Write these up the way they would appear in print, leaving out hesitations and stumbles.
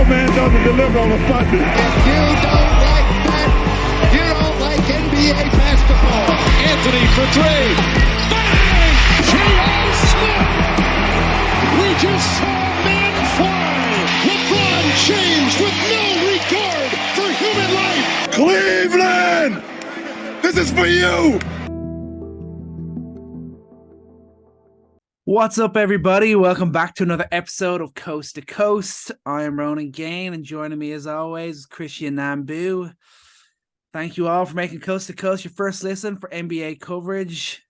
real man doesn't deliver on a Sunday. If you don't like that, you don't like NBA basketball. Anthony for three. Bang! J.R. Smith! We just saw men fly. LeBron James with no regard for human life. Cleveland! This is for you! What's up, everybody? Welcome back to another episode of Coast to Coast. I am Ronan Gaine, and joining me as always is Christian Nambu. Thank you all for making Coast to Coast your first listen for NBA coverage.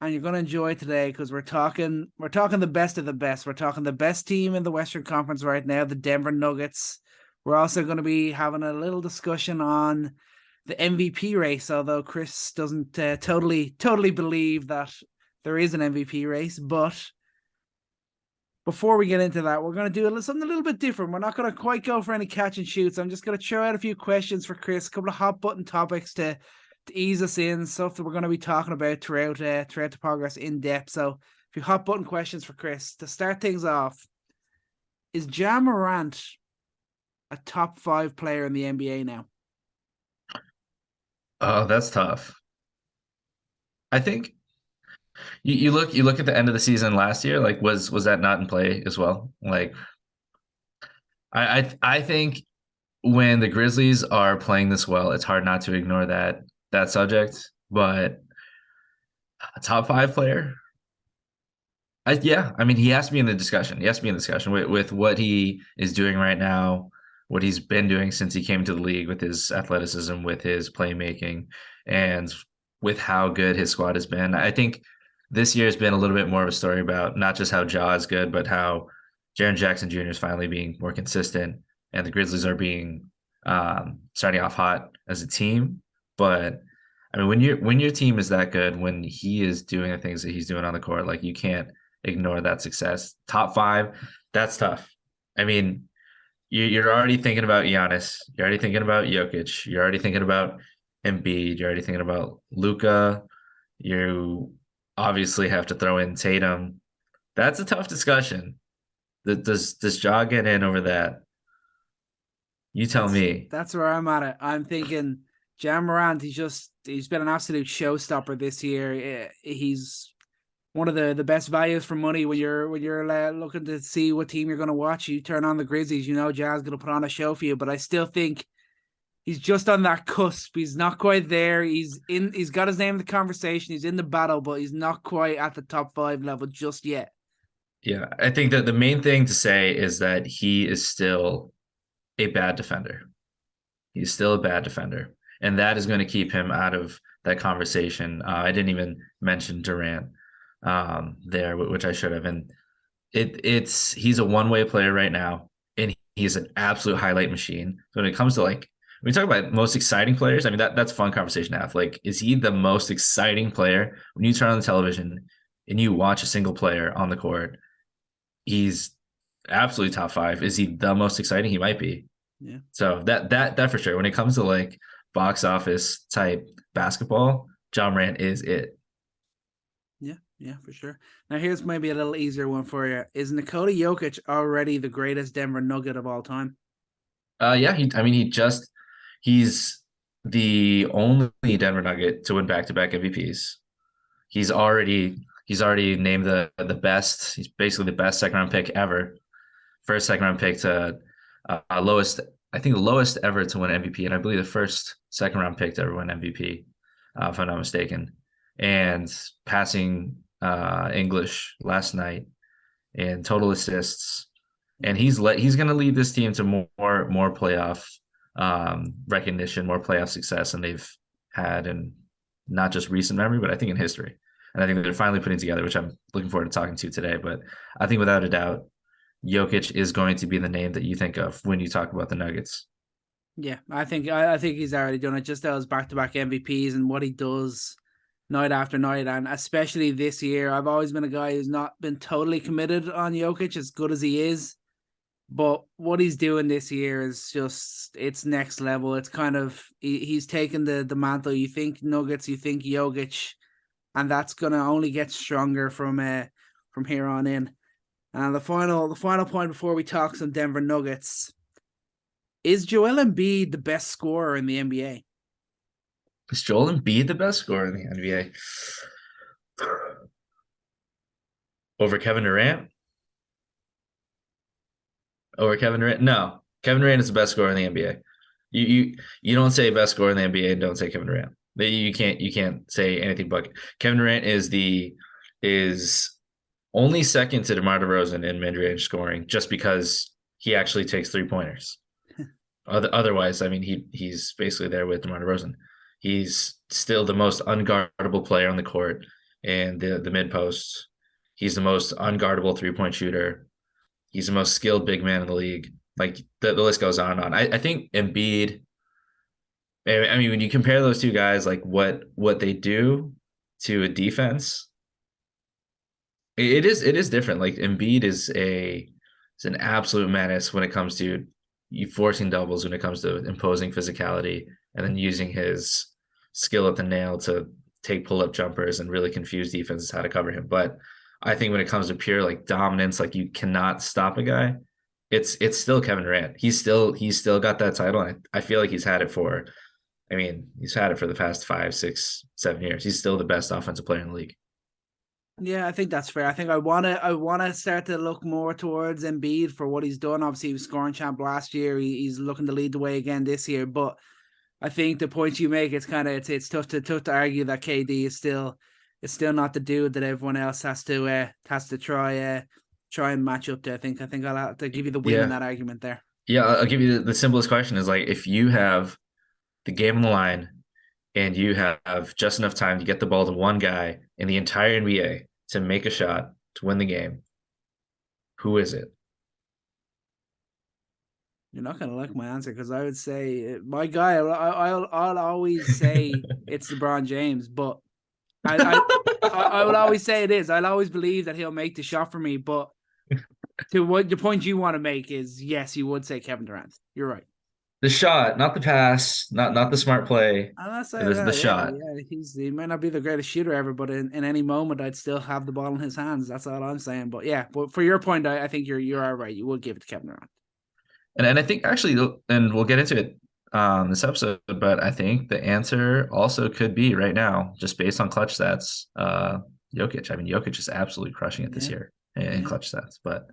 And you're going to enjoy today because we're talking the best of the best. We're talking the best team in the Western Conference right now, the Denver Nuggets. We're also going to be having a little discussion on the MVP race, although Chris doesn't totally believe that there is an MVP race. But before we get into that, we're going to do something a little bit different. We're not going to quite go for any catch and shoots. I'm just going to throw out a few questions for Chris, a couple of hot button topics to ease us in, stuff that we're going to be talking about throughout the progress in depth. So a few hot button questions for Chris. To start things off, is Ja Morant a top 5 player in the NBA now? Oh, that's tough. I think you look at the end of the season last year, like was that not in play as well? Like I think when the Grizzlies are playing this well, it's hard not to ignore that subject. But a top 5 player, I mean, he has to be in the discussion. He has to be in the discussion with what he is doing right now, what he's been doing since he came to the league, with his athleticism, with his playmaking, and with how good his squad has been. I think this year has been a little bit more of a story about not just how Ja is good, but how Jaren Jackson Jr. is finally being more consistent, and the Grizzlies are being starting off hot as a team. But I mean, when your team is that good, when he is doing the things that he's doing on the court, like, you can't ignore that success. Top 5, that's tough. I mean, you're already thinking about Giannis. You're already thinking about Jokic. You're already thinking about Embiid. You're already thinking about Luka. You obviously have to throw in Tatum. That's a tough discussion. Does Ja get in over that? You tell me. That's where I'm at it. I'm thinking Ja Morant, he's been an absolute showstopper this year. He's one of the best values for money when you're looking to see what team you're going to watch. You turn on the Grizzlies, you know Ja's going to put on a show for you, but I still think he's just on that cusp. He's not quite there. He's got his name in the conversation. He's in the battle, but he's not quite at the top 5 level just yet. Yeah, I think that the main thing to say is that he is still a bad defender. He's still a bad defender, and that is going to keep him out of that conversation. I didn't even mention Durant there, which I should have. And he's a one-way player right now, and he's an absolute highlight machine. So when it comes to, like, when we talk about most exciting players, I mean, that's a fun conversation to have. Like, is he the most exciting player? When you turn on the television and you watch a single player on the court, he's absolutely top 5. Is he the most exciting? He might be. Yeah. So that for sure. When it comes to, like, box office type basketball, Ja Morant is it. Yeah, for sure. Now here's maybe a little easier one for you. Is Nikola Jokic already the greatest Denver Nugget of all time? Yeah, he's the only Denver Nugget to win back-to-back MVPs. He's already named the best. He's basically the best second-round pick ever. First second-round pick to lowest ever to win MVP, and I believe the first second-round pick to ever win MVP, if I'm not mistaken. And passing English last night in total assists, and he's going to lead this team to more playoff recognition, more playoff success than they've had in not just recent memory, but I think in history. And I think that they're finally putting together, which I'm looking forward to talking to today. But I think without a doubt, Jokic is going to be the name that you think of when you talk about the Nuggets. Yeah, I think he's already done it. Just those back-to-back MVPs and what he does night after night, and especially this year. I've always been a guy who's not been totally committed on Jokic, as good as he is, but what he's doing this year is just, it's next level. It's kind of, he's taken the mantle. You think Nuggets, you think Jokic, and that's going to only get stronger from here on in. And the final point before we talk some Denver Nuggets. Is Joel Embiid the best scorer in the NBA? Is Joel Embiid the best scorer in the NBA? Over Kevin Durant? Over Kevin Durant? No. Kevin Durant is the best scorer in the NBA. You don't say best scorer in the NBA and don't say Kevin Durant. You can't say anything but Kevin Durant is only second to DeMar DeRozan in mid-range scoring just because he actually takes three-pointers. Otherwise, I mean, he's basically there with DeMar DeRozan. He's still the most unguardable player on the court in the mid-post. He's the most unguardable three-point shooter. He's the most skilled big man in the league. Like the list goes on and on. I think Embiid, I mean, when you compare those two guys, like what they do to a defense, it is different. Like Embiid is an absolute menace when it comes to you forcing doubles, when it comes to imposing physicality, and then using his skill at the nail to take pull-up jumpers and really confuse defenses how to cover him. But I think when it comes to pure like dominance, like you cannot stop a guy, it's still Kevin Durant. He's still got that title. And I feel like he's had it for the past 5, 6, 7 years. He's still the best offensive player in the league. Yeah, I think that's fair. I think I wanna start to look more towards Embiid for what he's done. Obviously, he was scoring champ last year. He's looking to lead the way again this year. But I think the point you make, it's tough to argue that KD is still not the dude that everyone else has to try and match up to. I think I'll have to give you the win in that argument there. Yeah, I'll give you the simplest question is like if you have the game on the line and you have just enough time to get the ball to one guy in the entire NBA to make a shot to win the game, who is it? You're not gonna like my answer because I would say my guy. I'll always say it's LeBron James, but I would always say it is. I'll always believe that he'll make the shot for me. But to what the point you want to make is, yes, you would say Kevin Durant. You're right. The shot, not the pass, not the smart play. I'm not saying the shot. Yeah, he might not be the greatest shooter ever, but in any moment, I'd still have the ball in his hands. That's all I'm saying. But yeah, but for your point, I think you're all right. You would give it to Kevin Durant. And I think actually, and we'll get into it this episode, but I think the answer also could be right now, just based on clutch stats, Jokic. I mean, Jokic is absolutely crushing it this year in clutch stats. But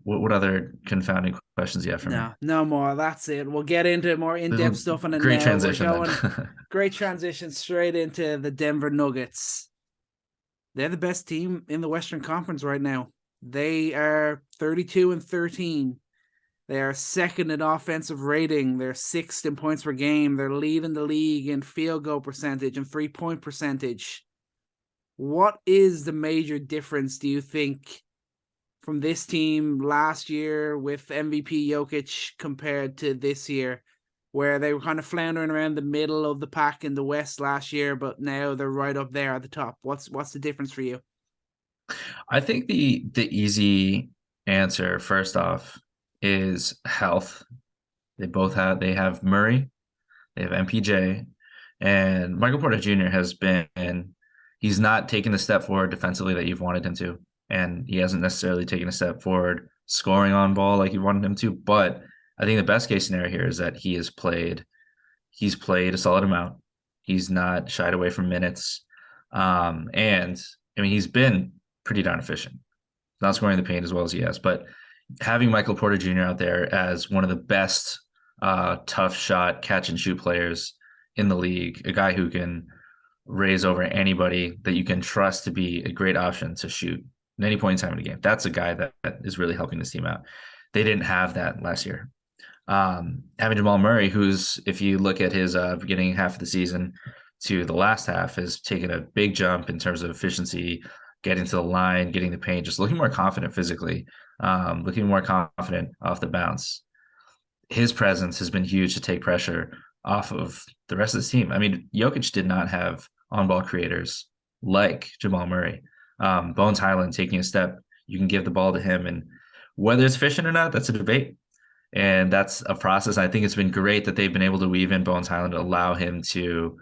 what other confounding questions do you have for me? No more. That's it. We'll get into more in-depth stuff. And great transition. Great transition straight into the Denver Nuggets. They're the best team in the Western Conference right now. They are 32-13. They are second in offensive rating. They're sixth in points per game. They're leading the league in field goal percentage and 3-point percentage. What is the major difference, do you think, from this team last year with MVP Jokic compared to this year, where they were kind of floundering around the middle of the pack in the West last year, but now they're right up there at the top? What's the difference for you? I think the easy answer, first off, is health. They have Murray, they have MPJ, and Michael Porter Jr. he's not taken the step forward defensively that you've wanted him to. And he hasn't necessarily taken a step forward scoring on ball like you wanted him to. But I think the best case scenario here is that he's played a solid amount. He's not shied away from minutes. And I mean, he's been pretty darn efficient. Not scoring the paint as well as he has, but having Michael Porter Jr. out there as one of the best tough shot catch and shoot players in the league, a guy who can raise over anybody that you can trust to be a great option to shoot at any point in time in the game. That's a guy that is really helping this team out. They didn't have that last year. Having Jamal Murray, who's, if you look at his beginning half of the season to the last half, has taken a big jump in terms of efficiency, getting to the line, getting the paint, just looking more confident physically, looking more confident off the bounce. His presence has been huge to take pressure off of the rest of the team. I mean, Jokic did not have on-ball creators like Jamal Murray. Bones Highland taking a step, you can give the ball to him, and whether it's efficient or not, that's a debate. And that's a process. I think it's been great that they've been able to weave in Bones Highland to allow him to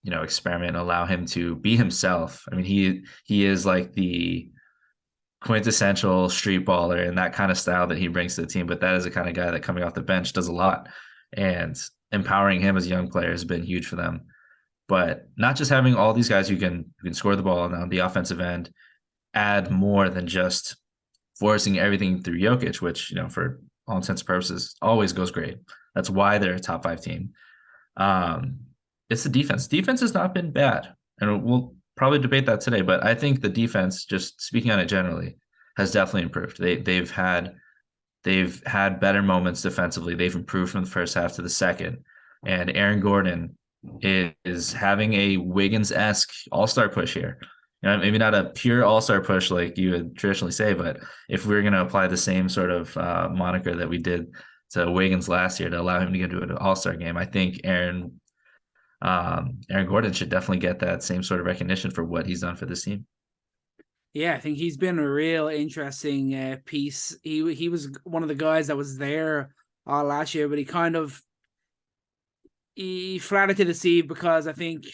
experiment and allow him to be himself. I mean, he is like the quintessential street baller and that kind of style that he brings to the team. But that is the kind of guy that coming off the bench does a lot, and empowering him as a young player has been huge for them. But not just having all these guys who can score the ball and on the offensive end, add more than just forcing everything through Jokic, which, for all intents and purposes, always goes great. That's why they're a top 5 team. It's the defense. Defense has not been bad, and we'll probably debate that today. But I think the defense, just speaking on it generally, has definitely improved. They've had better moments defensively. They've improved from the first half to the second, and Aaron Gordon is having a Wiggins-esque all-star push here. Maybe not a pure all-star push like you would traditionally say, but if we're going to apply the same sort of moniker that we did to Wiggins last year to allow him to get to an all-star game, I think Aaron Gordon should definitely get that same sort of recognition for what he's done for this team. Yeah, I think he's been a real interesting piece. He was one of the guys that was there all last year, but he flattered to deceive, because I think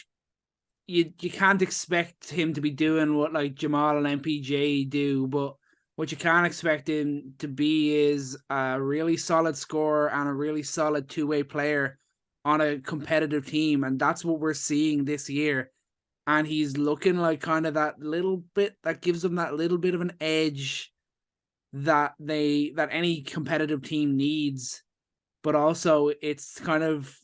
you can't expect him to be doing what like Jamal and MPJ do, but what you can expect him to be is a really solid scorer and a really solid two-way player on a competitive team, and that's what we're seeing this year. And he's looking like kind of that little bit that gives them that little bit of an edge that any competitive team needs, but also it's kind of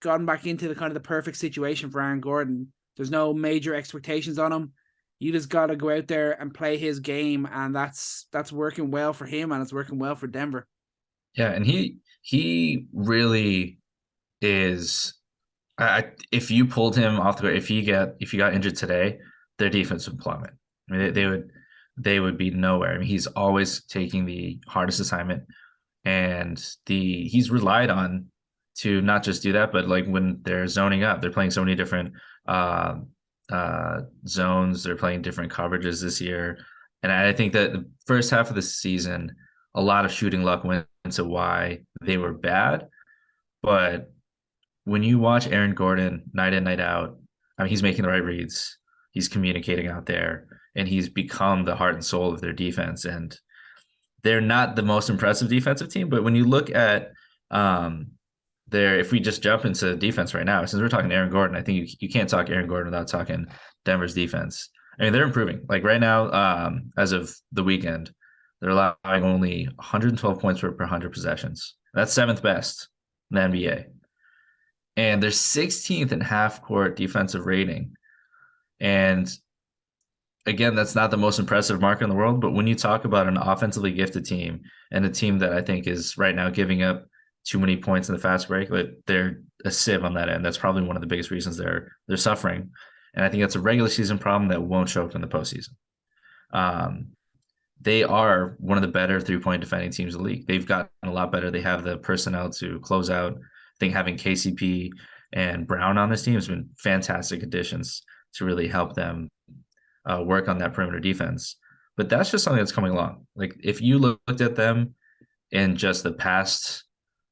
gotten back into the kind of the perfect situation for Aaron Gordon. There's no major expectations on him. You just got to go out there and play his game, and that's working well for him, and it's working well for Denver. Yeah, and he really is. If you pulled him off the court, if you got injured today, their defense would plummet. I mean, they would be nowhere. I mean, he's always taking the hardest assignment, and he's relied on to not just do that, but like when they're zoning up, they're playing so many different zones. They're playing different coverages this year, and I think that the first half of the season, a lot of shooting luck went into why they were bad, but when you watch Aaron Gordon night in, night out, I mean, he's making the right reads. He's communicating out there, and he's become the heart and soul of their defense. And they're not the most impressive defensive team, but when you look at if we just jump into defense right now, since we're talking Aaron Gordon, I think you can't talk Aaron Gordon without talking Denver's defense. I mean, they're improving. Like right now, as of the weekend, they're allowing only 112 points per 100 possessions. That's 7th best in the NBA. And they're 16th in half-court defensive rating. And again, that's not the most impressive marker in the world, but when you talk about an offensively gifted team and a team that I think is right now giving up too many points in the fast break, they're a sieve on that end. That's probably one of the biggest reasons they're suffering. And I think that's a regular season problem that won't show up in the postseason. They are one of the better three-point defending teams in the league. They've gotten a lot better. They have the personnel to close out. I think having KCP and Brown on this team has been fantastic additions to really help them work on that perimeter defense. But that's just something that's coming along. Like if you looked at them in just the past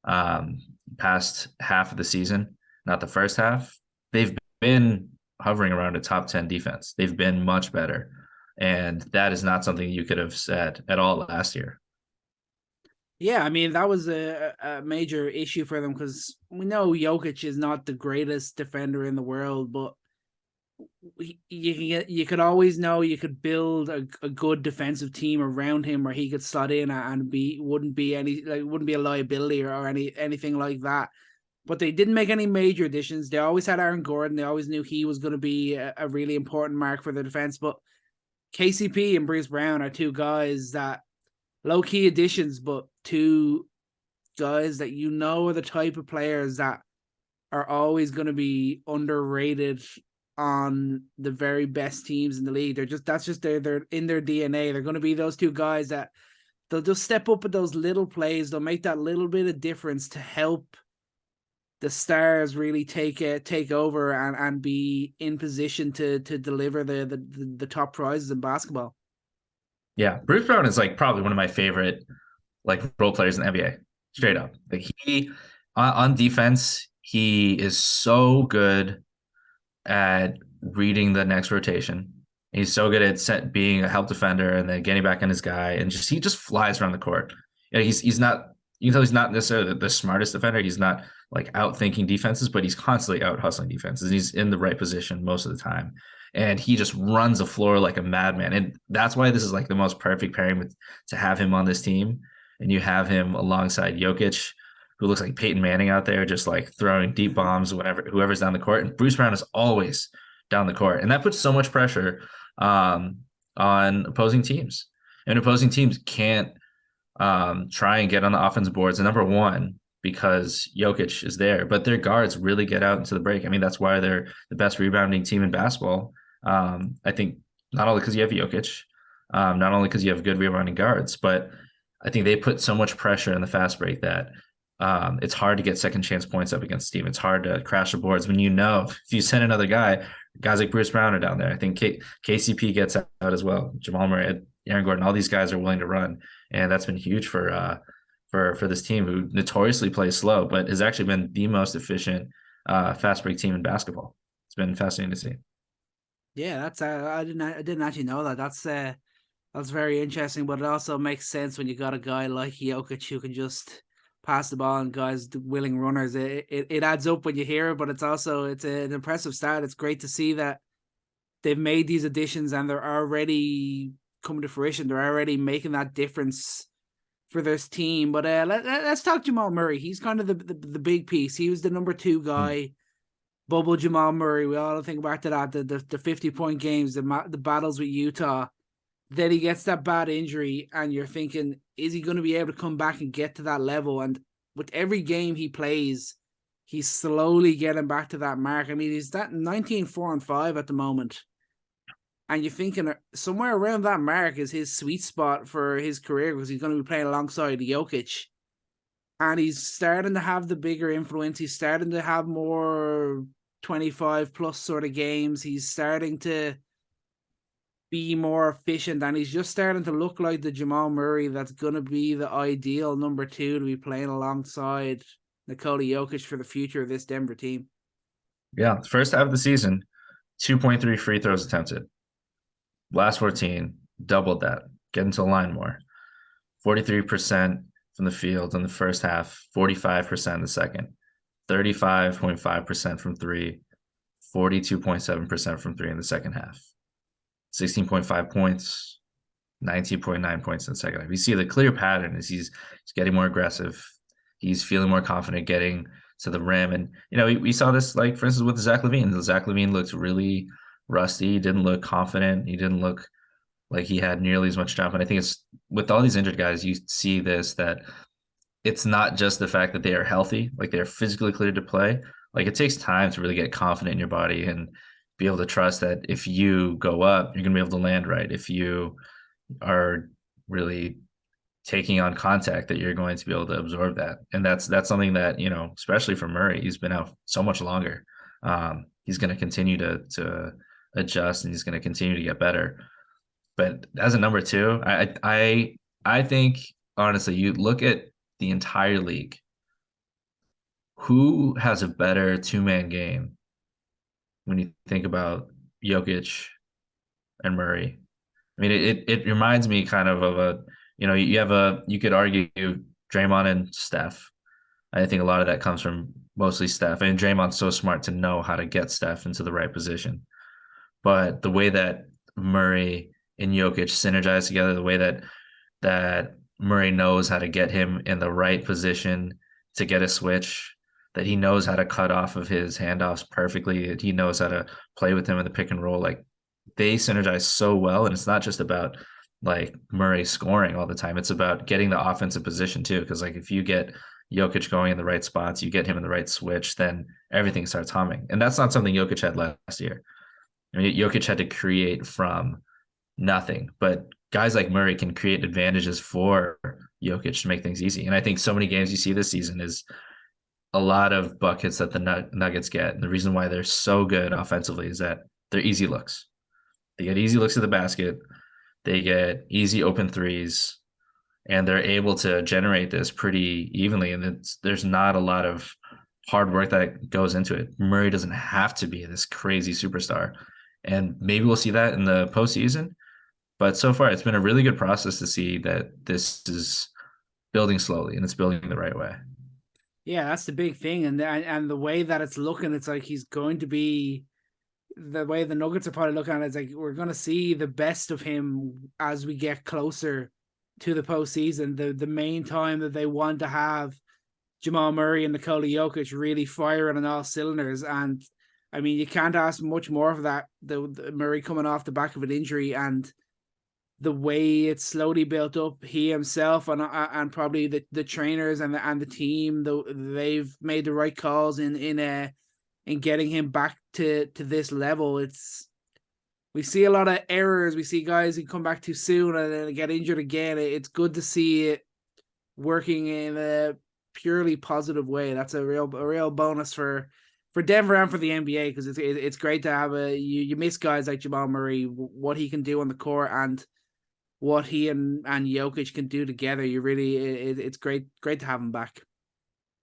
half of the season, not the first half, they've been hovering around a top 10 defense. They've been much better. And that is not something you could have said at all last year. Yeah, I mean, that was a major issue for them, because we know Jokic is not the greatest defender in the world, but you could always know you could build a good defensive team around him where he could slot in and wouldn't be a liability or anything like that. But they didn't make any major additions. They always had Aaron Gordon. They always knew he was going to be a really important mark for the defense. But KCP and Bruce Brown are two guys that low-key additions, but two guys that are the type of players that are always going to be underrated on the very best teams in the league. They're in their DNA. They're going to be those two guys that they'll just step up at those little plays. They'll make that little bit of difference to help the stars really take over and be in position to deliver the top prizes in basketball. Yeah, Bruce Brown is like probably one of my favorite like role players in the NBA. Straight up, like he on defense, he is so good at reading the next rotation. He's so good at being a help defender and then getting back on his guy, and he just flies around the court. He's not, you can tell he's not necessarily the smartest defender. He's not like out thinking defenses, but he's constantly out hustling defenses. And he's in the right position most of the time, and he just runs the floor like a madman. And that's why this is like the most perfect pairing to have him on this team. And you have him alongside Jokic, who looks like Peyton Manning out there, just like throwing deep bombs whenever whoever's down the court. And Bruce Brown is always down the court, and that puts so much pressure on opposing teams. And opposing teams can't try and get on the offense boards. And number one, because Jokic is there, but their guards really get out into the break. I mean, that's why they're the best rebounding team in basketball. I think not only because you have Jokic, not only because you have good rebounding guards, but I think they put so much pressure in the fast break that it's hard to get second chance points up against the team. It's hard to crash the boards when if you send another guy, guys like Bruce Brown are down there. I think KCP gets out as well. Jamal Murray, Aaron Gordon, all these guys are willing to run, and that's been huge for this team, who notoriously plays slow, but has actually been the most efficient fast break team in basketball. It's been fascinating to see. Yeah, that's I didn't actually know that. That's very interesting, but it also makes sense when you got a guy like Jokic who can just pass the ball and guys willing runners. It adds up when you hear it, but it's an impressive stat. It's great to see that they've made these additions and they're already coming to fruition. They're already making that difference for this team. But let's talk Jamal Murray. He's kind of the big piece. He was the number 2 guy. Bubble Jamal Murray. We all think back to that, the 50-point games, the battles with Utah. Then he gets that bad injury, and you're thinking, is he going to be able to come back and get to that level? And with every game he plays, he's slowly getting back to that mark. I mean, he's that 19-4-5 at the moment. And you're thinking somewhere around that mark is his sweet spot for his career, because he's going to be playing alongside Jokic. And he's starting to have the bigger influence. He's starting to have more 25-plus sort of games. He's starting to be more efficient, and he's just starting to look like the Jamal Murray that's going to be the ideal number 2 to be playing alongside Nikola Jokic for the future of this Denver team. Yeah, the first half of the season, 2.3 free throws attempted. Last 14, doubled that, getting to the line more. 43% from the field in the first half, 45% in the second, 35.5% from 3, 42.7% from 3 in the second half. 16.5 points, 19.9 points in the second half. You see the clear pattern is he's getting more aggressive. He's feeling more confident getting to the rim. And, we saw this, like, for instance, with Zach LaVine. Zach LaVine looked really rusty. He didn't look confident. He didn't look like he had nearly as much jump. And I think it's with all these injured guys, you see this, that it's not just the fact that they are healthy, like they're physically cleared to play. Like, it takes time to really get confident in your body and be able to trust that if you go up, you're going to be able to land right. If you are really taking on contact, that you're going to be able to absorb that. And that's something that, especially for Murray, he's been out so much longer. He's going to continue to adjust, and he's going to continue to get better. But as a number 2, I think, honestly, you look at the entire league, who has a better 2-man game when you think about Jokic and Murray? I mean, it reminds me kind of a, you could argue Draymond and Steph. I think a lot of that comes from mostly Steph. I mean, Draymond's so smart to know how to get Steph into the right position. But the way that Murray and Jokic synergize together, the way that Murray knows how to get him in the right position to get a switch, that he knows how to cut off of his handoffs perfectly, that he knows how to play with him in the pick and roll. Like, they synergize so well. And it's not just about like Murray scoring all the time. It's about getting the offensive position too. Because like, if you get Jokic going in the right spots, you get him in the right switch, then everything starts humming. And that's not something Jokic had last year. I mean, Jokic had to create from nothing, but guys like Murray can create advantages for Jokic to make things easy. And I think so many games you see this season is a lot of buckets that the Nuggets get. And the reason why they're so good offensively is that they're easy looks. They get easy looks at the basket. They get easy open threes, and they're able to generate this pretty evenly. And there's not a lot of hard work that goes into it. Murray doesn't have to be this crazy superstar. And maybe we'll see that in the postseason. But so far, it's been a really good process to see that this is building slowly and it's building the right way. Yeah, that's the big thing. And the way that it's looking, it's like he's going to be, the way the Nuggets are probably looking at it, it's like we're going to see the best of him as we get closer to the postseason. The main time that they want to have Jamal Murray and Nikola Jokic really firing on all cylinders. And I mean, you can't ask much more for that. The Murray coming off the back of an injury, and the way it's slowly built up, he himself and probably the trainers and the team, they've made the right calls in getting him back to this level. We see a lot of errors. We see guys who come back too soon and then get injured again. It's good to see it working in a purely positive way. That's a real bonus for Denver and for the NBA, because it's great to have you miss guys like Jamal Murray, what he can do on the court and what he and Jokic can do together. It's great to have him back.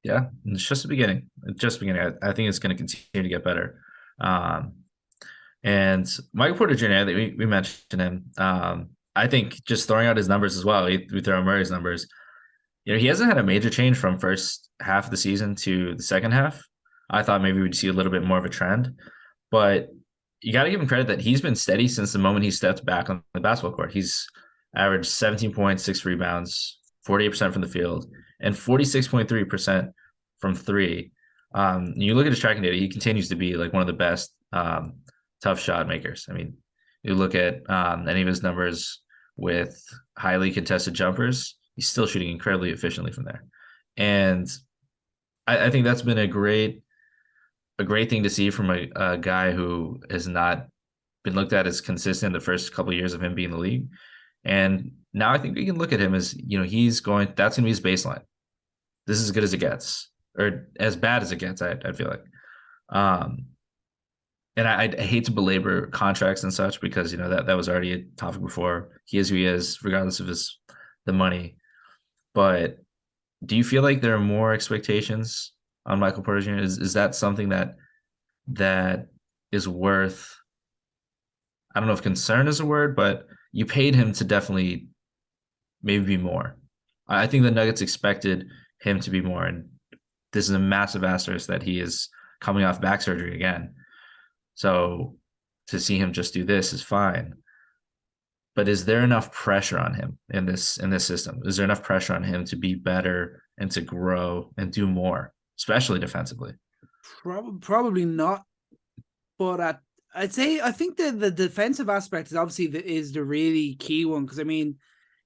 Yeah, it's just the beginning. I think it's going to continue to get better. And Michael Porter Jr., we mentioned him. I think just throwing out his numbers as well, we throw out Murray's numbers. He hasn't had a major change from first half of the season to the second half. I thought maybe we'd see a little bit more of a trend, but you got to give him credit that he's been steady since the moment he stepped back on the basketball court. He's averaged 17 points, 6 rebounds, 48% from the field, and 46.3% from three. You look at his tracking data, he continues to be like one of the best tough shot makers. I mean, you look at any of his numbers with highly contested jumpers, he's still shooting incredibly efficiently from there. And I think that's been a great thing to see from a guy who has not been looked at as consistent the first couple of years of him being in the league. And now I think we can look at him as, that's going to be his baseline. This is as good as it gets, or as bad as it gets, I feel like. And I hate to belabor contracts and such, because, that was already a topic before. He is who he is, regardless of the money. But do you feel like there are more expectations on Michael Porter Jr.? Is that something that is worth, I don't know if concern is a word, but you paid him to definitely maybe be more. I think the Nuggets expected him to be more, and this is a massive asterisk that he is coming off back surgery again. So to see him just do this is fine. But is there enough pressure on him in this system? Is there enough pressure on him to be better and to grow and do more, especially defensively? Probably not. But I think the defensive aspect is obviously is the really key one, because I mean,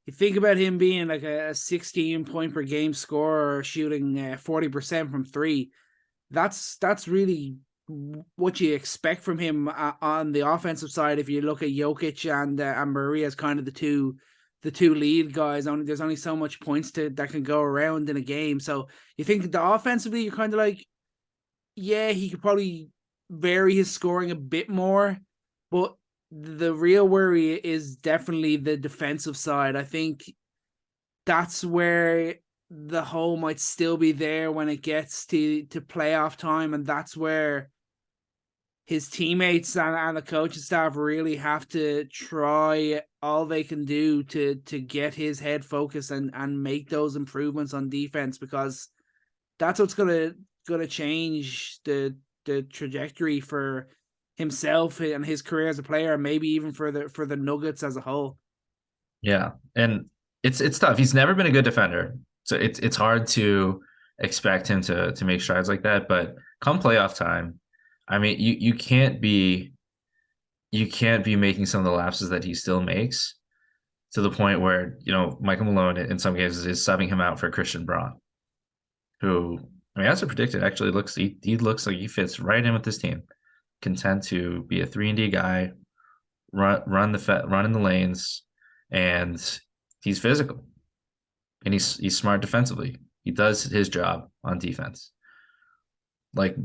you think about him being like a 16 point per game scorer, shooting 40% from three. That's really what you expect from him on the offensive side. If you look at Jokic and Murray as kind of the two lead guys, there's only so much points that can go around in a game. So you think that offensively, you're kind of like, yeah, he could probably vary his scoring a bit more, but the real worry is definitely the defensive side. I think that's where the hole might still be there when it gets to playoff time, and that's where his teammates and the coaching staff really have to try all they can do to get his head focused and make those improvements on defense, because that's what's gonna change the trajectory for himself and his career as a player, and maybe even for the Nuggets as a whole. Yeah, and it's tough. He's never been a good defender, so it's hard to expect him to make strides like that. But come playoff time, I mean, you can't be making some of the lapses that he still makes, to the point where Michael Malone in some cases is subbing him out for Christian Braun, who, I mean, as I predicted, actually looks like he fits right in with this team. Content to be a 3-and-D guy, run in the lanes, and he's physical, and he's smart defensively. He does his job on defense. Like,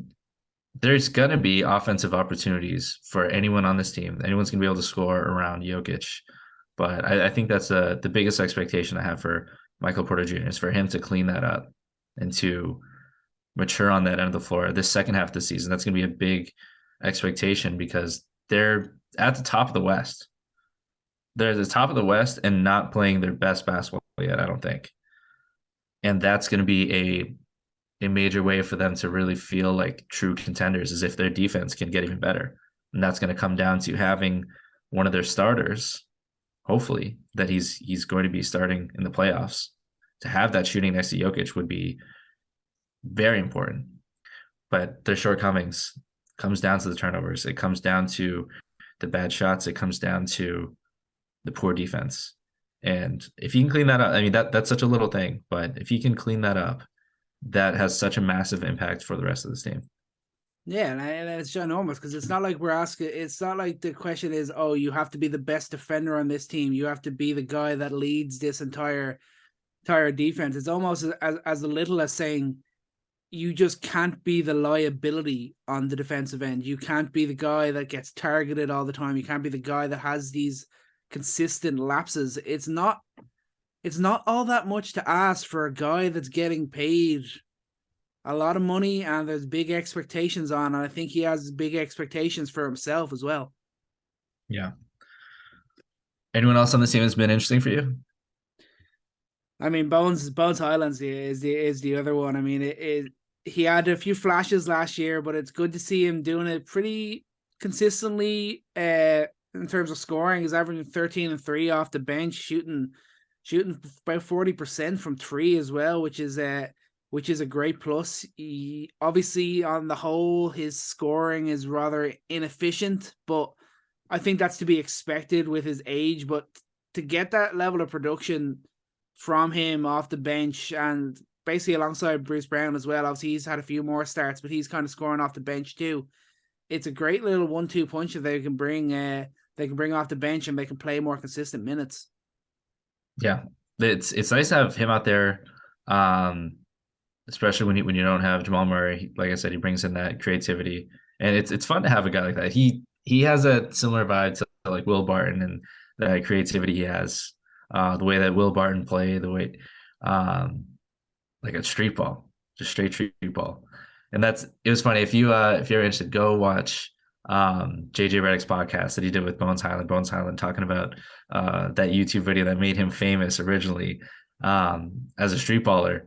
there's gonna be offensive opportunities for anyone on this team. Anyone's gonna be able to score around Jokic, but I think that's the biggest expectation I have for Michael Porter Jr. is for him to clean that up and to mature on that end of the floor this second half of the season. That's going to be a big expectation because they're at the top of the West. They're at the top of the West and not playing their best basketball yet, I don't think. And that's going to be a major way for them to really feel like true contenders is if their defense can get even better. And that's going to come down to having one of their starters, hopefully, that he's going to be starting in the playoffs. To have that shooting next to Jokic would be very important. But their shortcomings comes down to the turnovers. It comes down to the bad shots. It comes down to the poor defense. And if you can clean that up, I mean, that's such a little thing, but if you can clean that up, that has such a massive impact for the rest of this team. Yeah, and it's ginormous because it's not like we're asking. It's not like the question is, oh, you have to be the best defender on this team. You have to be the guy that leads this entire defense. It's almost as little as saying you just can't be the liability on the defensive end. You can't be the guy that gets targeted all the time. You can't be the guy that has these consistent lapses. It's not all that much to ask for a guy that's getting paid a lot of money and there's big expectations on, and I think he has big expectations for himself as well. Yeah. Anyone else on the team has been interesting for you? I mean, Bones Highlands is the other one. I mean, he had a few flashes last year, but it's good to see him doing it pretty consistently in terms of scoring. He's averaging 13 and 3 off the bench, shooting about 40% from 3 as well, which is a great plus. He obviously, on the whole, his scoring is rather inefficient, but I think that's to be expected with his age. But to get that level of production from him off the bench and basically alongside Bruce Brown as well, obviously he's had a few more starts, but he's kind of scoring off the bench too. It's a great little 1-2 punch that they can bring off the bench and they can play more consistent minutes. Yeah, it's nice to have him out there. Especially when you don't have Jamal Murray. Like I said, he brings in that creativity, and it's fun to have a guy like that. He has a similar vibe to like Will Barton and that creativity he has, the way that Will Barton played, the way like a street ball, just straight street ball. And it was funny. If you're interested, go watch JJ Redick's podcast that he did with Bones Highland talking about that YouTube video that made him famous originally as a street baller.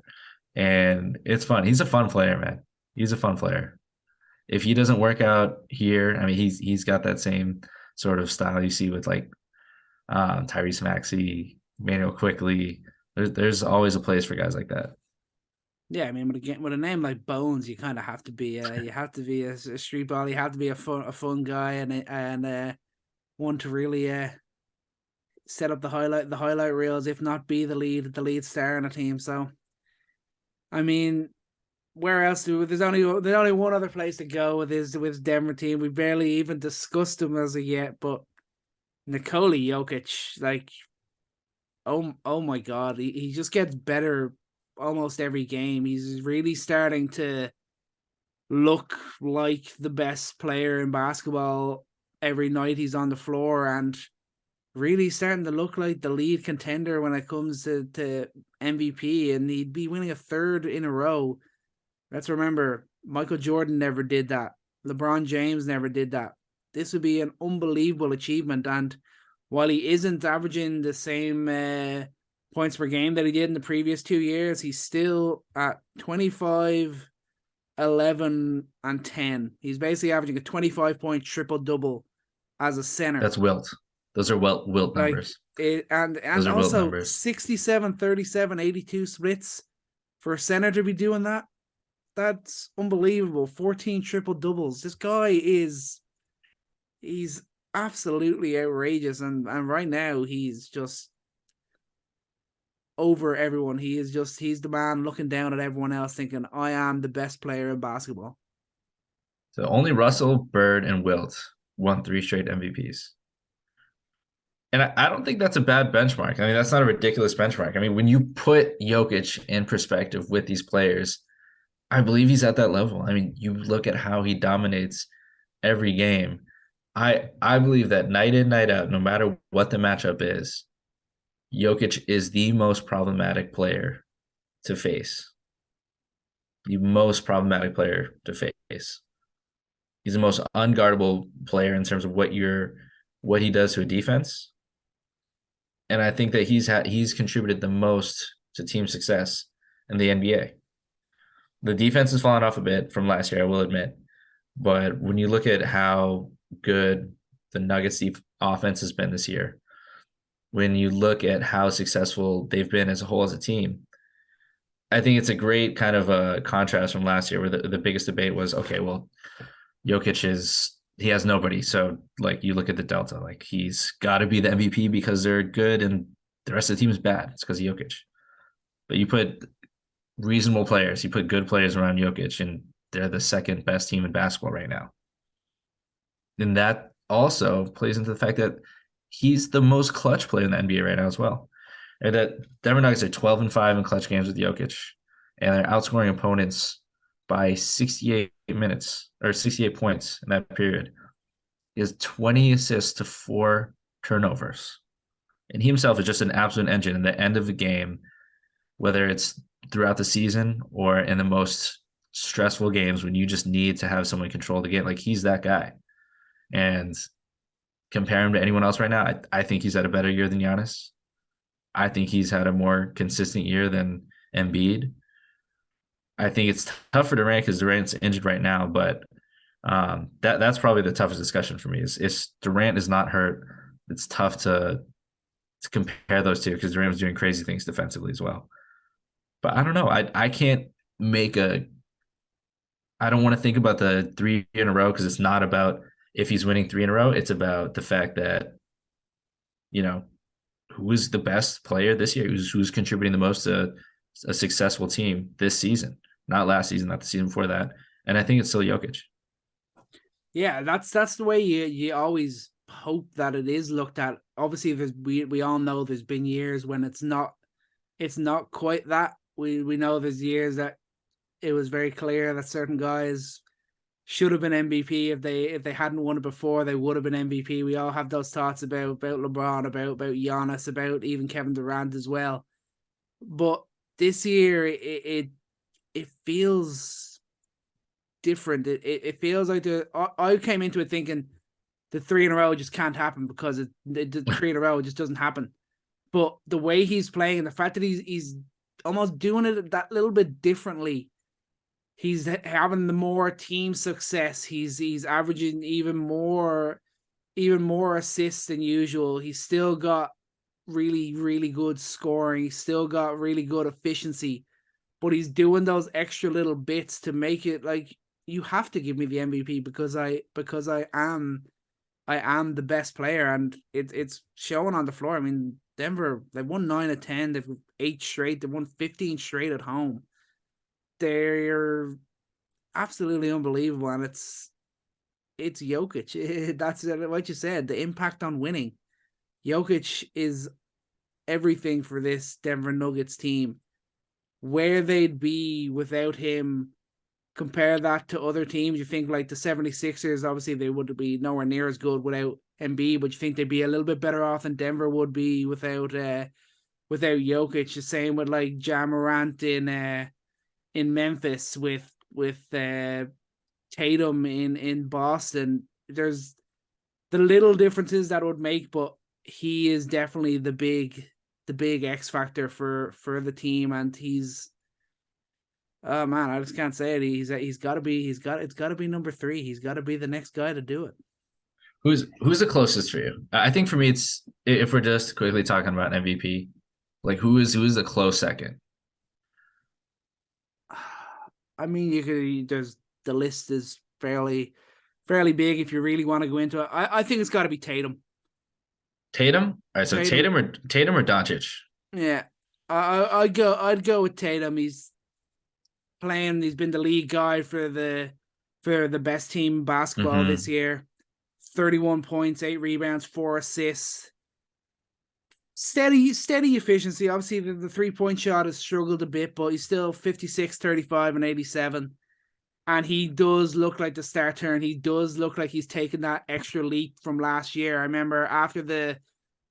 And it's fun. He's a fun player, man. He's a fun player. If he doesn't work out here, I mean, he's got that same sort of style you see with like Tyrese Maxey, Manuel Quickley. There's always a place for guys like that. Yeah, I mean, with a name like Bones, you kind of have to be a street ball. You have to be a fun guy and one to really set up the highlight reels, if not be the lead star in a team. So, I mean, where else there's only one other place to go with Denver team. We barely even discussed them as of yet, but Nikola Jokic, like, oh my God, he just gets better almost every game. He's really starting to look like the best player in basketball every night he's on the floor, and really starting to look like the lead contender when it comes to MVP, and he'd be winning a third in a row. Let's remember, Michael Jordan never did that. LeBron James never did that. This would be an unbelievable achievement, and while he isn't averaging the same points per game that he did in the previous 2 years, he's still at 25, 11, and 10. He's basically averaging a 25-point triple-double as a center. That's Wilt. Those are Wilt numbers. And also 67, 37, 82 splits for a center to be doing that. That's unbelievable. 14 triple-doubles. This guy he's absolutely outrageous, and right now he's just over everyone. He's the man looking down at everyone else thinking, I am the best player in basketball. So only Russell, Bird, and Wilt won 3 straight MVPs. And I don't think that's a bad benchmark. I mean, that's not a ridiculous benchmark. I mean, when you put Jokic in perspective with these players, I believe he's at that level. I mean, you look at how he dominates every game. I believe that night in, night out, no matter what the matchup is, Jokic is the most problematic player to face. the most problematic player to face. He's the most unguardable player in terms of what he does to a defense. And I think that he's contributed the most to team success in the NBA. The defense has fallen off a bit from last year, I will admit. But when you look at how good the Nuggets offense has been this year, when you look at how successful they've been as a whole as a team, I think it's a great kind of a contrast from last year where the biggest debate was, okay, well, Jokic he has nobody. So like you look at the Delta, like he's got to be the MVP because they're good and the rest of the team is bad. It's because of Jokic. But you put reasonable players, you put good players around Jokic, and they're the second best team in basketball right now. And that also plays into the fact that he's the most clutch player in the NBA right now as well. And that Denver Nuggets are 12-5 in clutch games with Jokic, and they're outscoring opponents by 68 minutes or 68 points in that period. He has 20 assists to 4 turnovers. And he himself is just an absolute engine in the end of the game, whether it's throughout the season or in the most stressful games when you just need to have someone control the game. Like he's that guy. And compare him to anyone else right now, I think he's had a better year than Giannis. I think he's had a more consistent year than Embiid. I think it's tough for Durant because Durant's injured right now, but that's probably the toughest discussion for me is Durant is not hurt. It's tough to compare those two because Durant was doing crazy things defensively as well. But I don't know. I can't make I don't want to think about the 3 in a row because it's not about if he's winning 3 in a row. It's about the fact that, who is the best player this year, who's contributing the most to a successful team this season, not last season, not the season before that. And I think it's still Jokic. Yeah, that's the way you always hope that it is looked at. Obviously, we all know there's been years when it's not quite that. We know there's years that it was very clear that certain guys should have been MVP. If they hadn't won it before, they would have been MVP. We all have those thoughts about LeBron, about Giannis, about even Kevin Durant as well. But this year, it feels different. It feels like I came into it thinking the 3 in a row just can't happen because the 3 in a row just doesn't happen. But the way he's playing, the fact that he's almost doing it that little bit differently. He's having the more team success. He's averaging even more assists than usual. He's still got really, really good scoring. He's still got really good efficiency, but he's doing those extra little bits to make it like you have to give me the MVP because I am the best player, and it's showing on the floor. I mean, Denver, they've won 9 of 10. They've 8 straight. They've won 15 straight at home. They're absolutely unbelievable, and it's Jokic. That's what you said. The impact on winning. Jokic is everything for this Denver Nuggets team. Where they'd be without him, compare that to other teams. You think like the 76ers, obviously they would be nowhere near as good without Embiid, but you think they'd be a little bit better off than Denver would be without Jokic. The same with like Ja Morant in Memphis, with Tatum in Boston. There's the little differences that would make, but he is definitely the big X factor for the team, and he's oh man, I just can't say it. It's got to be number 3. He's got to be the next guy to do it. Who's the closest for you? I think for me, it's if we're just quickly talking about MVP, like who is the close second? I mean, there's the list is fairly big if you really want to go into it. I think it's got to be Tatum. Tatum? All right, so Tatum or Doncic? Yeah, I'd go with Tatum. He's playing. He's been the lead guy for the best team in basketball this year. 31 points, 8 rebounds, 4 assists. Steady efficiency. Obviously, the 3-point shot has struggled a bit, but he's still 56, 35, and 87. And he does look like the starter, and he does look like he's taken that extra leap from last year. I remember after the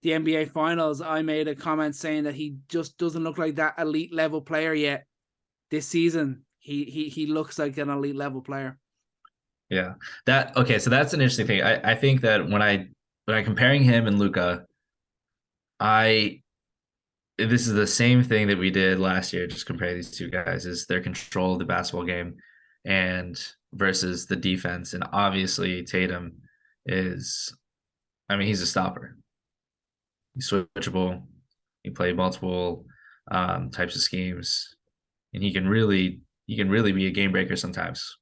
NBA Finals, I made a comment saying that he just doesn't look like that elite level player yet. This season, he looks like an elite level player. Yeah. So that's an interesting thing. I think that when I'm comparing him and Luka, this is the same thing that we did last year, just compare these two guys, is their control of the basketball game and versus the defense. And obviously Tatum is, he's a stopper. He's switchable. He played multiple types of schemes, and he can really be a game breaker sometimes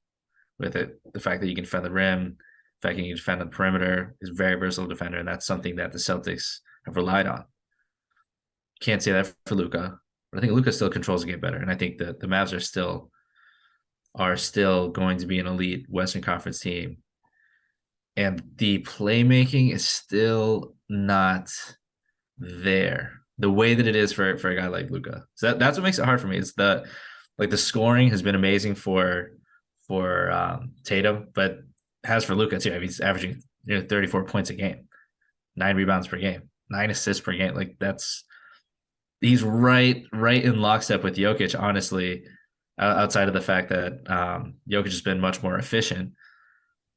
with it. The fact that he can defend the rim, the fact that he can defend the perimeter, is a very versatile defender, and that's something that the Celtics have relied on. Can't say that for Luka, but I think Luka still controls the game better, and I think that the Mavs are still going to be an elite Western Conference team, and the playmaking is still not there the way that it is for a guy like Luka. So that's what makes it hard for me. It's the scoring has been amazing for Tatum, but has for Luka too. He's averaging 34 points a game, 9 rebounds per game, 9 assists per game. He's right in lockstep with Jokic, honestly, outside of the fact that Jokic has been much more efficient.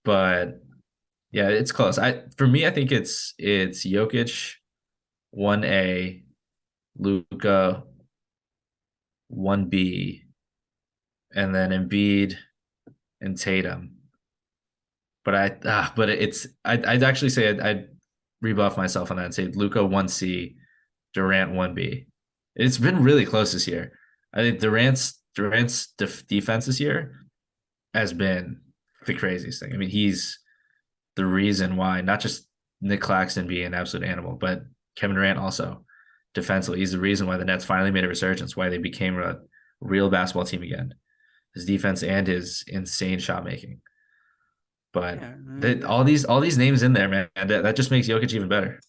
But yeah, it's close. For me, I think it's Jokic 1A, Luka 1B, and then Embiid and Tatum. But I'd actually say I'd rebuff myself on that and say Luka 1C, Durant 1B. It's been really close this year. I think Durant's defense this year has been the craziest thing. He's the reason why not just Nick Claxton being an absolute animal, but Kevin Durant also defensively. He's the reason why the Nets finally made a resurgence, why they became a real basketball team again. His defense and his insane shot making. But all these names in there, man, that just makes Jokic even better.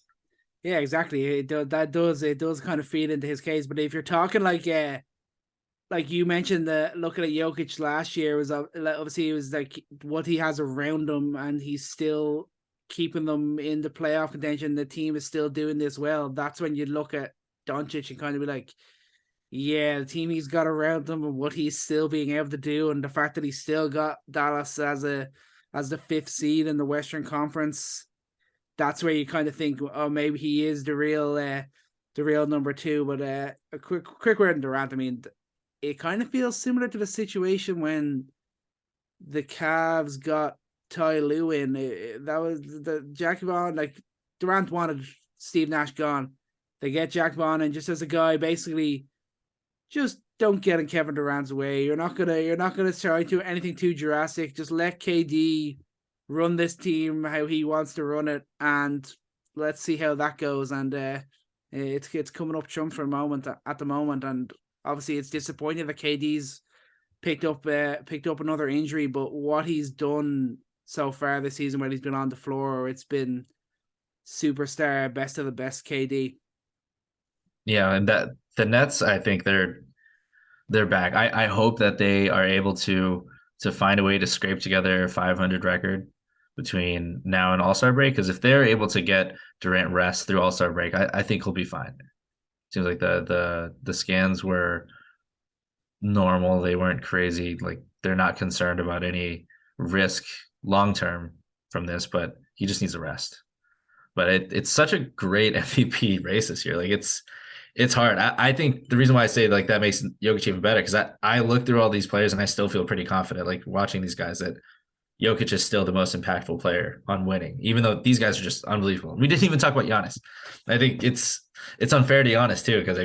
Yeah, exactly. It does kind of feed into his case. But if you're talking like you mentioned, looking at Jokic last year was obviously it was like what he has around him, and he's still keeping them in the playoff contention. The team is still doing this well. That's when you look at Doncic and kind of be like, yeah, the team he's got around him and what he's still being able to do, and the fact that he's still got Dallas as the 5th seed in the Western Conference. That's where you kind of think, oh, maybe he is the real number 2. But a quick word on Durant. It kind of feels similar to the situation when the Cavs got Ty Lue in. That was the Jackie Bond. Like Durant wanted Steve Nash gone. They get Jack Bond, and just as a guy, basically, just don't get in Kevin Durant's way. You're not gonna try to do anything too drastic. Just let KD run this team how he wants to run it, and let's see how that goes. And it's coming up Trump for a moment at the moment, and obviously it's disappointing that KD's picked up another injury, but what he's done so far this season when he's been on the floor, it's been superstar, best of the best KD. Yeah, and that the Nets, I think they're back. I hope that they are able to find a way to scrape together a 500 record between now and All-Star break, because if they're able to get Durant rest through All-Star break, I think he'll be fine. Seems like the scans were normal. They weren't crazy. Like they're not concerned about any risk long term from this, but he just needs a rest. But it's such a great MVP race this year. Like it's hard. I think the reason why I say like that makes Jokic even better, because I look through all these players and I still feel pretty confident, like watching these guys, that Jokic is still the most impactful player on winning, even though these guys are just unbelievable. We didn't even talk about Giannis. I think it's unfair to Giannis too, because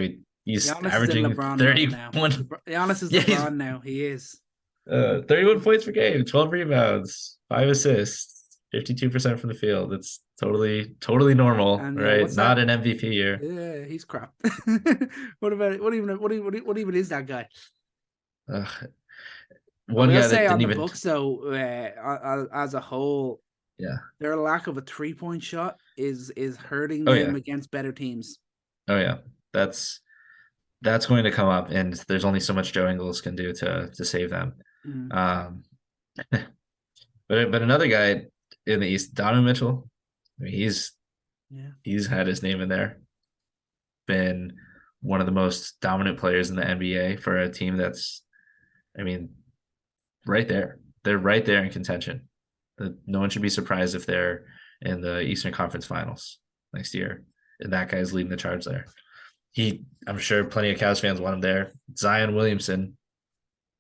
he's Giannis averaging 31. Giannis is LeBron now. He is 31 points per game, 12 rebounds, 5 assists, 52% from the field. It's totally normal, and, right? Not an MVP year. Yeah, he's crap. What even is that guy? One guy that say didn't on the even books though, as a whole, yeah, their lack of a 3-point shot is hurting them against better teams. Oh yeah, that's going to come up, and there's only so much Joe Ingles can do to save them. But another guy in the East, Donovan Mitchell, he's had his name in there. Been one of the most dominant players in the NBA for a team that's, right there. They're right there in contention. No one should be surprised if they're in the Eastern Conference Finals next year. And that guy's leading the charge there. I'm sure plenty of Cavs fans want him there. Zion Williamson,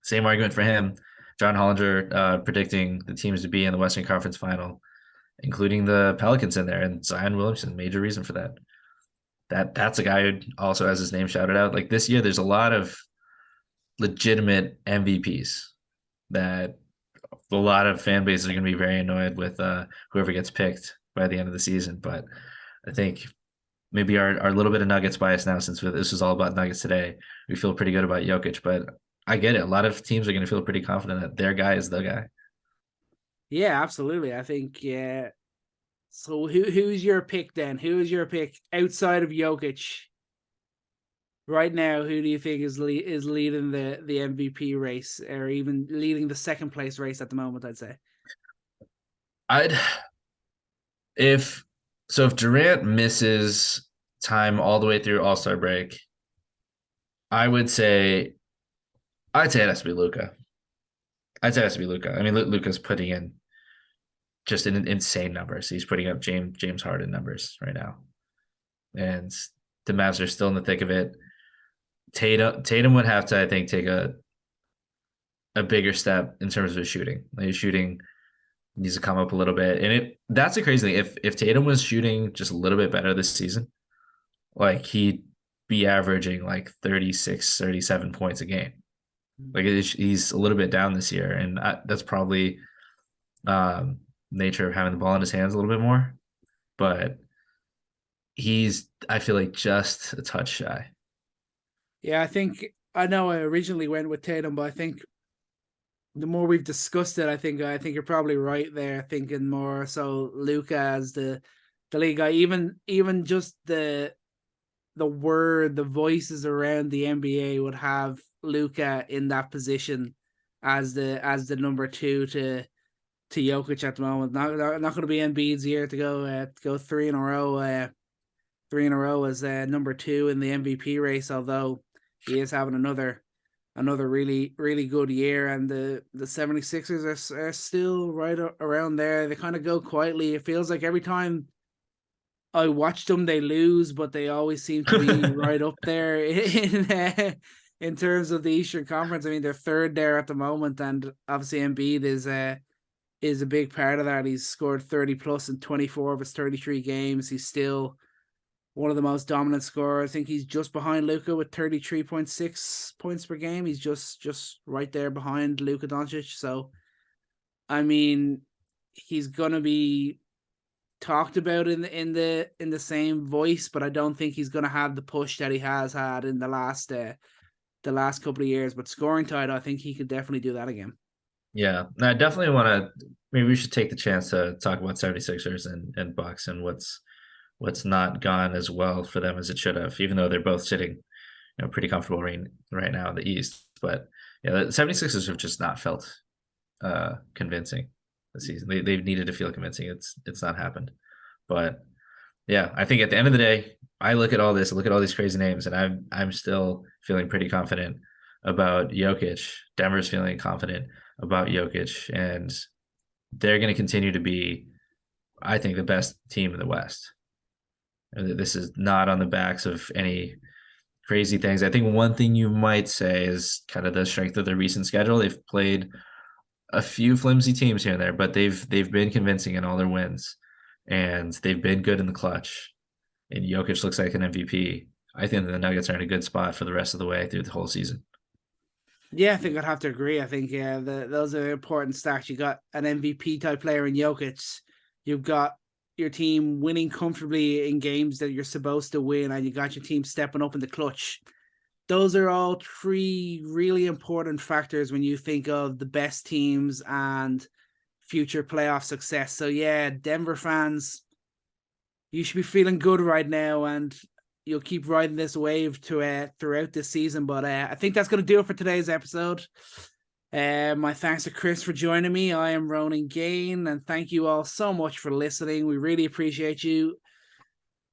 same argument for him. John Hollinger predicting the teams to be in the Western Conference Final, including the Pelicans in there, and Zion Williamson, major reason for that. That's a guy who also has his name shouted out. Like this year, there's a lot of legitimate MVPs that a lot of fan bases are going to be very annoyed with whoever gets picked by the end of the season. But I think maybe our little bit of Nuggets bias now, since this is all about Nuggets today, we feel pretty good about Jokic. But I get it. A lot of teams are going to feel pretty confident that their guy is the guy. Yeah, absolutely. I think, yeah. So who's your pick then? Who is your pick outside of Jokic right now? Who do you think is leading the MVP race, or even leading the second place race at the moment? I'd say. If Durant misses time all the way through All-Star break, I'd say it has to be Luka. I mean, Luka's putting in just an insane numbers. He's putting up James Harden numbers right now, and the Mavs are still in the thick of it. Tatum would have to, I think, take a bigger step in terms of his shooting. Like his shooting needs to come up a little bit, and that's a crazy thing. If Tatum was shooting just a little bit better this season, like he'd be averaging like 36, 37 points a game. Like he's a little bit down this year, and that's probably nature of having the ball in his hands a little bit more. But I feel like just a touch shy. Yeah, I know I originally went with Tatum, but I think the more we've discussed it, I think you're probably right there, thinking more so Luka as the league guy. Even just the voices around the NBA would have Luka in that position as the number two to Jokic at the moment. Not going to be Embiid's year to go three in a row as number two in the MVP race, although he is having another really, really good year, and the 76ers are still right around there. They kind of go quietly. It feels like every time I watch them, they lose, but they always seem to be right up there in terms of the Eastern Conference. I mean, they're third there at the moment, and obviously Embiid is a big part of that. He's scored 30 plus in 24 of his 33 games. He's still one of the most dominant scorers. I think he's just behind Luka with 33.6 points per game. He's just right there behind Luka Doncic. So, I mean, he's gonna be talked about in the same voice, but I don't think he's gonna have the push that he has had in the last couple of years. But scoring title, I think he could definitely do that again. Yeah, I definitely want to. Maybe we should take the chance to talk about 76ers and Bucks and what's not gone as well for them as it should have, even though they're both sitting, pretty comfortable right now in the East. But yeah, the 76ers have just not felt convincing this season. They've needed to feel convincing. It's not happened. But yeah, I think at the end of the day, I look at all these crazy names, and I'm still feeling pretty confident about Jokic. Denver's feeling confident about Jokic, and they're going to continue to be, I think, the best team in the West. This is not on the backs of any crazy things. I think one thing you might say is kind of the strength of their recent schedule. They've played a few flimsy teams here and there, but they've been convincing in all their wins, and they've been good in the clutch. And Jokic looks like an MVP. I think the Nuggets are in a good spot for the rest of the way through the whole season. Yeah, I think I'd have to agree. I think those are important stats. You got an MVP type player in Jokic. You've got your team winning comfortably in games that you're supposed to win, and you got your team stepping up in the clutch. Those are all three really important factors when you think of the best teams and future playoff success. So yeah, Denver fans, you should be feeling good right now, and you'll keep riding this wave throughout this season. But I think that's going to do it for today's episode. My thanks to Chris for joining me. I am Ronan Gaine, and thank you all so much for listening. We really appreciate you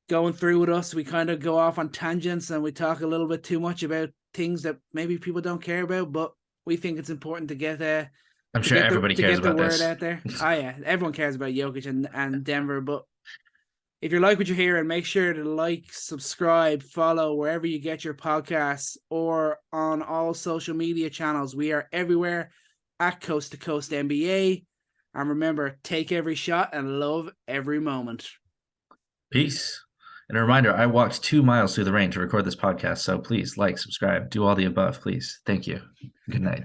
going through with us. We kind of go off on tangents and we talk a little bit too much about things that maybe people don't care about, but we think it's important to get I'm sure everybody cares about this. Out there. Oh yeah, everyone cares about Jokic and Denver. But if you like what you're hearing, make sure to like, subscribe, follow wherever you get your podcasts or on all social media channels. We are everywhere at Coast to Coast NBA. And remember, take every shot and love every moment. Peace. And a reminder, I walked 2 miles through the rain to record this podcast. So please like, subscribe, do all the above, please. Thank you. Good night.